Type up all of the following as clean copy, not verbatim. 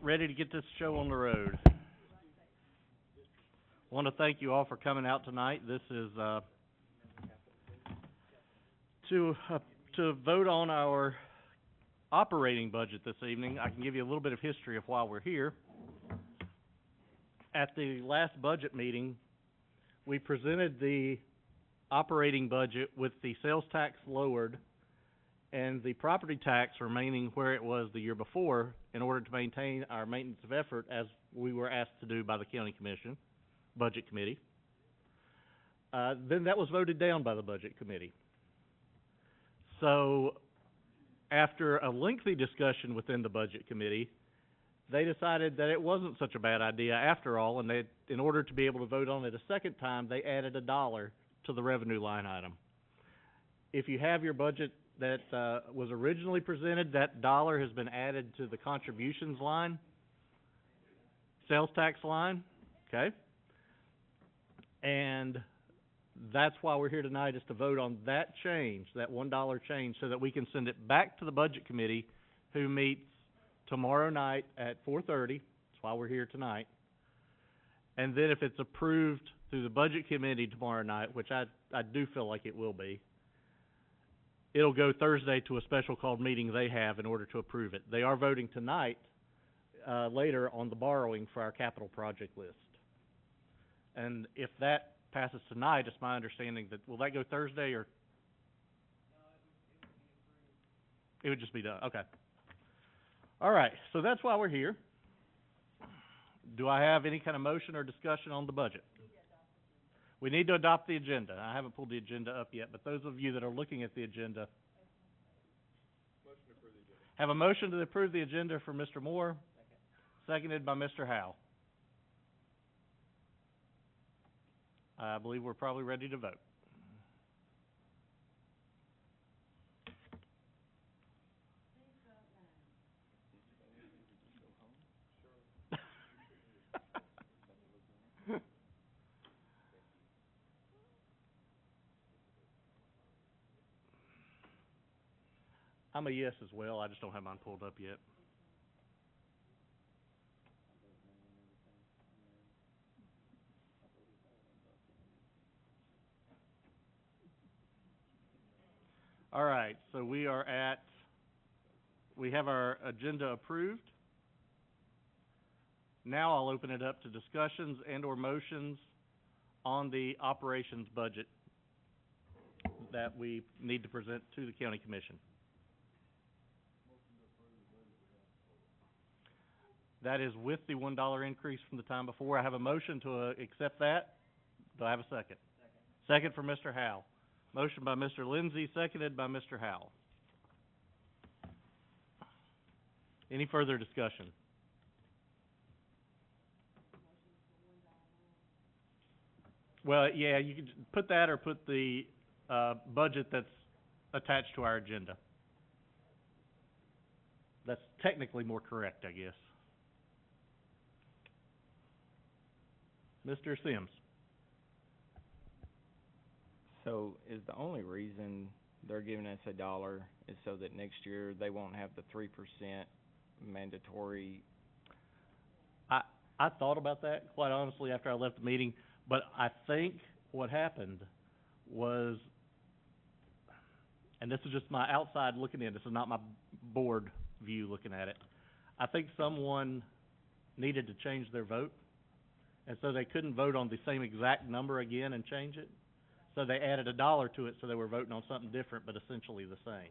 ready to get this show on the road. Want to thank you all for coming out tonight. This is to to vote on our operating budget this evening. I can give you a little bit of history of why we're here. At the last budget meeting, we presented the operating budget with the sales tax lowered and the property tax remaining where it was the year before in order to maintain our maintenance of effort as we were asked to do by the county commission, budget committee. Then that was voted down by the budget committee. So after a lengthy discussion within the budget committee, they decided that it wasn't such a bad idea after all, and in order to be able to vote on it a second time, they added $1 to the revenue line item. If you have your budget that was originally presented, that $1 has been added to the contributions line, sales tax line, okay? And that's why we're here tonight, is to vote on that change, that $1 change, so that we can send it back to the budget committee, who meets tomorrow night at 4:30. That's why we're here tonight. And then if it's approved through the budget committee tomorrow night, which I do feel like it will be, it'll go Thursday to a special called meeting they have in order to approve it. They are voting tonight, later, on the borrowing for our capital project list. And if that passes tonight, it's my understanding that, will that go Thursday, or? It would just be done, okay. All right, so that's why we're here. Do I have any kind of motion or discussion on the budget? We need to adopt the agenda. I haven't pulled the agenda up yet, but those of you that are looking at the agenda. Motion to approve the agenda. Have a motion to approve the agenda from Mr. Moore, seconded by Mr. Howe. I believe we're probably ready to vote. I'm a yes as well. I just don't have mine pulled up yet. All right, so we have our agenda approved. Now I'll open it up to discussions and or motions on the operations budget that we need to present to the county commission. That is with the $1 increase from the time before. I have a motion to accept that. Do I have a second? Second for Mr. Howe. Motion by Mr. Lindsay, seconded by Mr. Howell. Any further discussion? Well, yeah, you can put that or put the budget that's attached to our agenda. That's technically more correct, I guess. Mr. Sims. So is the only reason they're giving us $1 is so that next year they won't have the 3% mandatory? I thought about that, quite honestly, after I left the meeting, but I think what happened was, and this is just my outside looking in, this is not my board view looking at it, I think someone needed to change their vote, and so they couldn't vote on the same exact number again and change it. So they added $1 to it, so they were voting on something different, but essentially the same.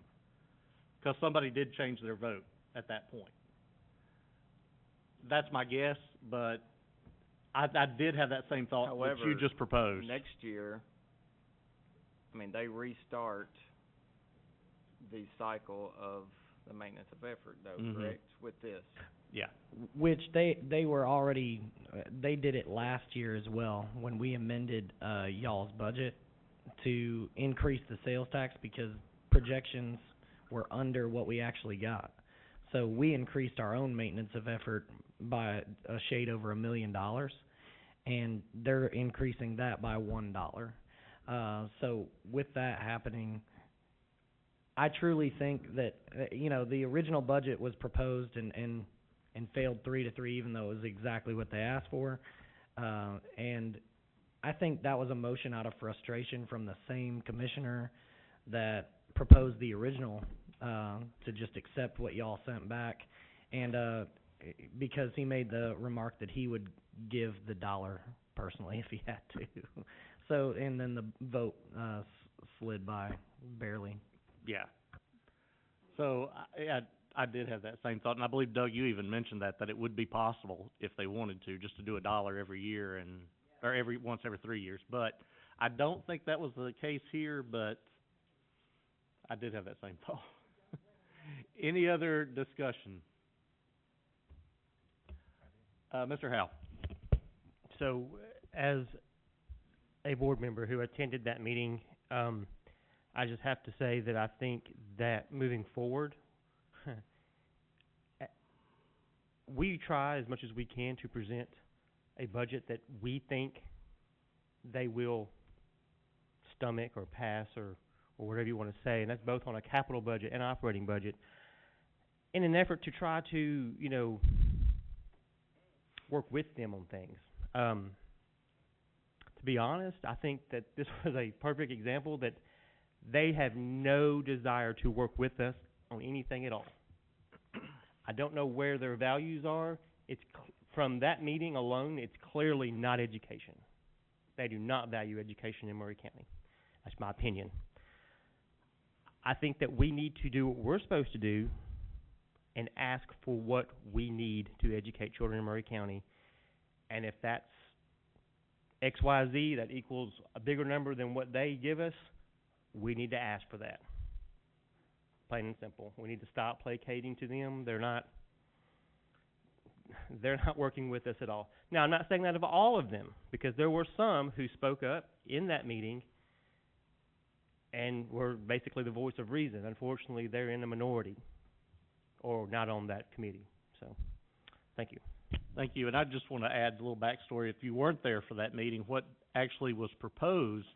Because somebody did change their vote at that point. That's my guess, but I did have that same thought. However, that you just proposed. Next year, I mean, they restart the cycle of the maintenance of effort, though, correct, with this? Yeah. Which they were already, they did it last year as well, when we amended y'all's budget to increase the sales tax because projections were under what we actually got. So we increased our own maintenance of effort by a shade over $1 million, and they're increasing that by $1. So with that happening, I truly think that, the original budget was proposed and and failed 3-3, even though it was exactly what they asked for. And I think that was a motion out of frustration from the same commissioner that proposed the original, to just accept what y'all sent back. And, because he made the remark that he would give the dollar personally if he had to. So, and then the vote, slid by barely. Yeah. So, I did have that same thought, and I believe, Doug, you even mentioned that it would be possible, if they wanted to, just to do $1 every year or once every 3 years. But I don't think that was the case here, but I did have that same thought. Any other discussion? Mr. Howe. So, as a board member who attended that meeting, I just have to say that I think that moving forward, we try as much as we can to present a budget that we think they will stomach or pass or whatever you want to say, and that's both on a capital budget and operating budget, in an effort to try to, work with them on things. To be honest, I think that this was a perfect example that they have no desire to work with us on anything at all. I don't know where their values are. From that meeting alone, it's clearly not education. They do not value education in Murray County. That's my opinion. I think that we need to do what we're supposed to do and ask for what we need to educate children in Murray County. And if that's XYZ, that equals a bigger number than what they give us, we need to ask for that. Plain and simple. We need to stop placating to them. They're not working with us at all. Now, I'm not saying that of all of them, because there were some who spoke up in that meeting and were basically the voice of reason. Unfortunately, they're in a minority or not on that committee. So, thank you. Thank you. And I just want to add a little backstory. If you weren't there for that meeting, what actually was proposed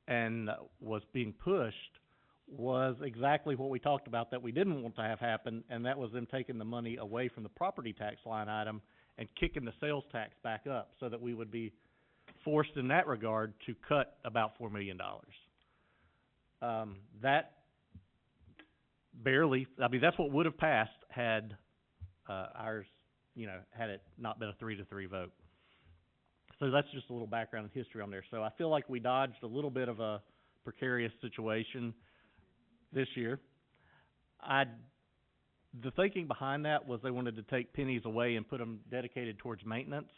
and was being pushed was exactly what we talked about that we didn't want to have happen, and that was them taking the money away from the property tax line item and kicking the sales tax back up, so that we would be forced in that regard to cut about $4 million. That barely, that's what would have passed had ours, had it not been a 3-3 vote. So that's just a little background and history on there. So I feel like we dodged a little bit of a precarious situation this year. The thinking behind that was they wanted to take pennies away and put them dedicated towards maintenance.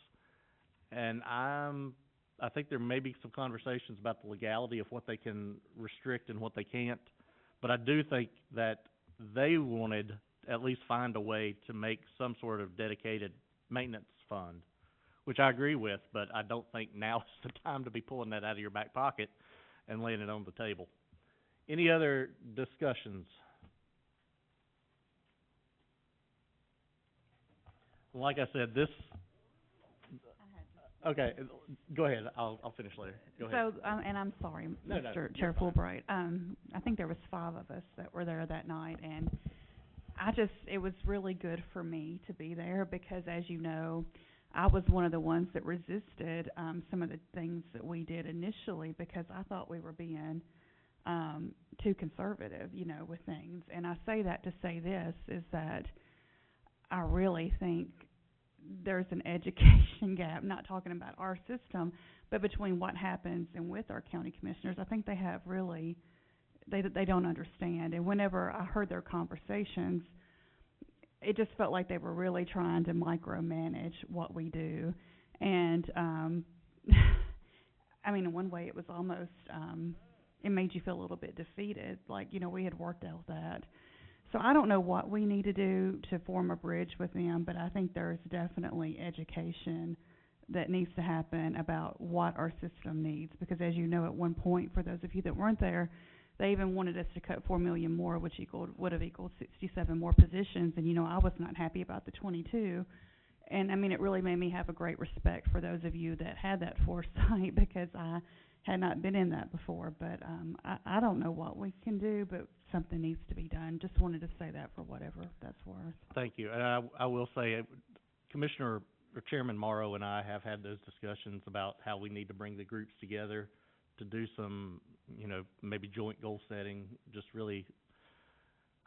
And I think there may be some conversations about the legality of what they can restrict and what they can't. But I do think that they wanted to at least find a way to make some sort of dedicated maintenance fund, which I agree with, but I don't think now is the time to be pulling that out of your back pocket and laying it on the table. Any other discussions? Like I said, this... Okay, go ahead. I'll finish later. Go ahead. So, and I'm sorry, No, Mr. Chair Fulbright. I think there was 5 of us that were there that night, and it was really good for me to be there because, as you know, I was one of the ones that resisted some of the things that we did initially because I thought we were being too conservative, with things. And I say that to say this, is that I really think there's an education gap, not talking about our system, but between what happens and with our county commissioners. I think they have really, they don't understand. And whenever I heard their conversations, it just felt like they were really trying to micromanage what we do. And, in one way it was almost, it made you feel a little bit defeated, like, we had worked out that. So I don't know what we need to do to form a bridge with them, but I think there's definitely education that needs to happen about what our system needs. Because as you know, at one point, for those of you that weren't there, they even wanted us to cut $4 million more, which would have equaled 67 more positions. And, I was not happy about the 22. And, it really made me have a great respect for those of you that had that foresight because I had not been in that before. But I don't know what we can do, but something needs to be done. Just wanted to say that for whatever that's worth. Thank you. And I will say, Commissioner, or Chairman Morrow and I have had those discussions about how we need to bring the groups together to do some, maybe joint goal setting, just really.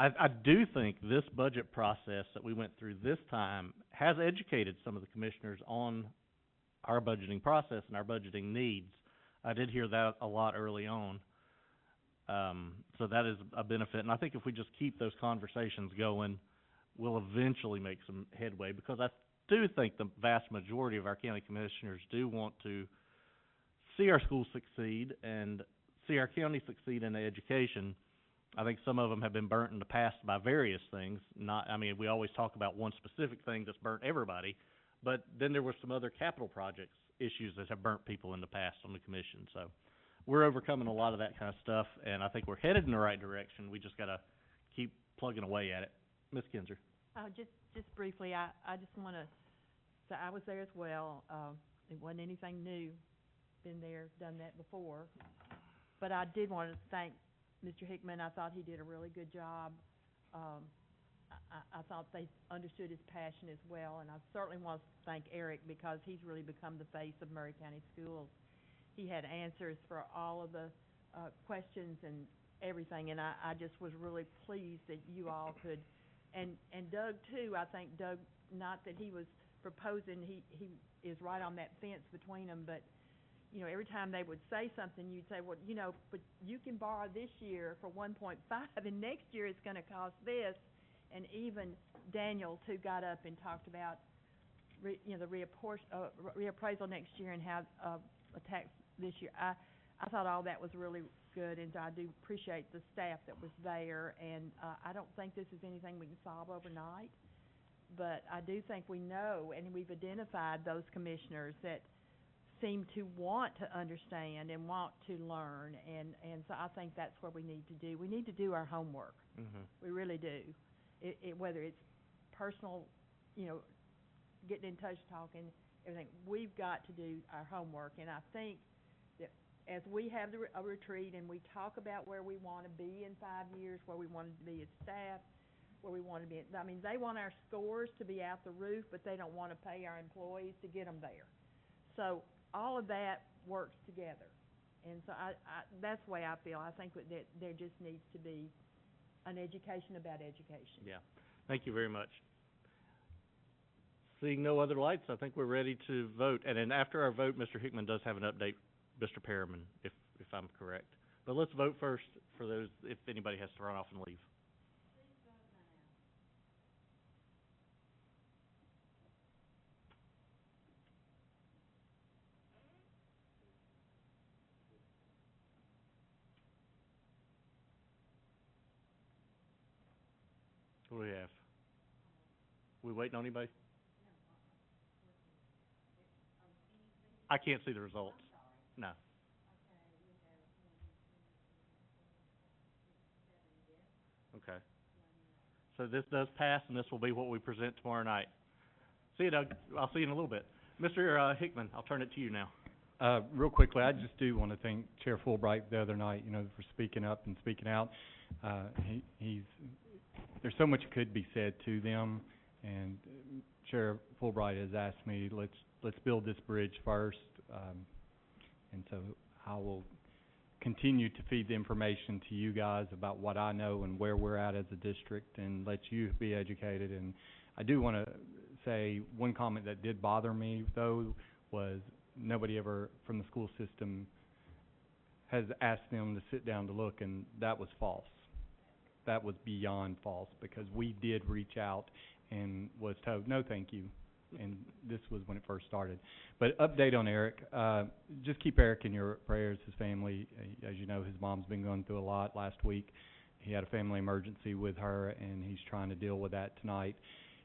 I do think this budget process that we went through this time has educated some of the commissioners on our budgeting process and our budgeting needs. I did hear that a lot early on. So that is a benefit, and I think if we just keep those conversations going, we'll eventually make some headway, because I do think the vast majority of our county commissioners do want to see our schools succeed and see our county succeed in education. I think some of them have been burnt in the past by various things. We always talk about one specific thing that's burnt everybody, but then there were some other capital projects issues that have burnt people in the past on the commission. So we're overcoming a lot of that kind of stuff, and I think we're headed in the right direction. We just gotta keep plugging away at it. Ms. Kinzer. Just briefly, I just wanna say I was there as well. It wasn't anything new. Been there, done that before. But I did want to thank Mr. Hickman. I thought he did a really good job. I thought they understood his passion as well, and I certainly want to thank Eric, because he's really become the face of Murray County Schools. He had answers for all of the questions and everything, and I just was really pleased that you all could, and Doug too. I think Doug, not that he was proposing, he is right on that fence between them, but every time they would say something, you'd say, well, but you can borrow this year for 1.5, and next year it's going to cost this. And even Daniel too got up and talked about, the reappraisal next year and how a tax this year. I thought all that was really good, and I do appreciate the staff that was there. And I don't think this is anything we can solve overnight, but I do think we know, and we've identified those commissioners that seem to want to understand and want to learn, and so I think that's what we need to do. We need to do our homework. Mm-hmm. We really do. Whether it's personal, getting in touch, talking, everything, we've got to do our homework. And I think that as we have a retreat and we talk about where we want to be in 5 years, where we want to be as staff, where we want to be, they want our scores to be out the roof, but they don't want to pay our employees to get them there. So all of that works together. And so that's the way I feel. I think that there just needs to be an education about education. Yeah. Thank you very much. Seeing no other lights, I think we're ready to vote. And then after our vote, Mr. Hickman does have an update, Mr. Perriman, if I'm correct. But let's vote first for those, if anybody has to run off and leave. What do we have? We waiting on anybody? I can't see the results. No. Okay. So this does pass, and this will be what we present tomorrow night. See you, Doug. I'll see you in a little bit. Mr. Hickman, I'll turn it to you now. Real quickly, I just do want to thank Chair Fulbright the other night, for speaking up and speaking out. There's so much could be said to them, and Chair Fulbright has asked me, let's build this bridge first, and so I will continue to feed the information to you guys about what I know and where we're at as a district, and let you be educated. And I do want to say one comment that did bother me, though, was nobody ever from the school system has asked them to sit down to look, and that was false. That was beyond false, because we did reach out and was told, no, thank you. And this was when it first started. But update on Eric, just keep Eric in your prayers, his family. As you know, his mom's been going through a lot last week. He had a family emergency with her, and he's trying to deal with that tonight.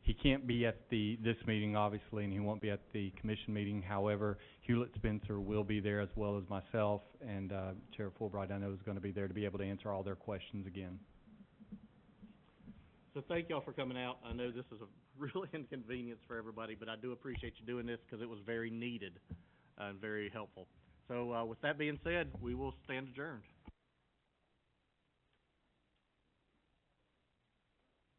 He can't be at this meeting, obviously, and he won't be at the commission meeting. However, Hewlett Spencer will be there, as well as myself, and Chair Fulbright, I know, is going to be there to be able to answer all their questions again. So thank y'all for coming out. I know this is a real inconvenience for everybody, but I do appreciate you doing this, because it was very needed and very helpful. So with that being said, we will stand adjourned.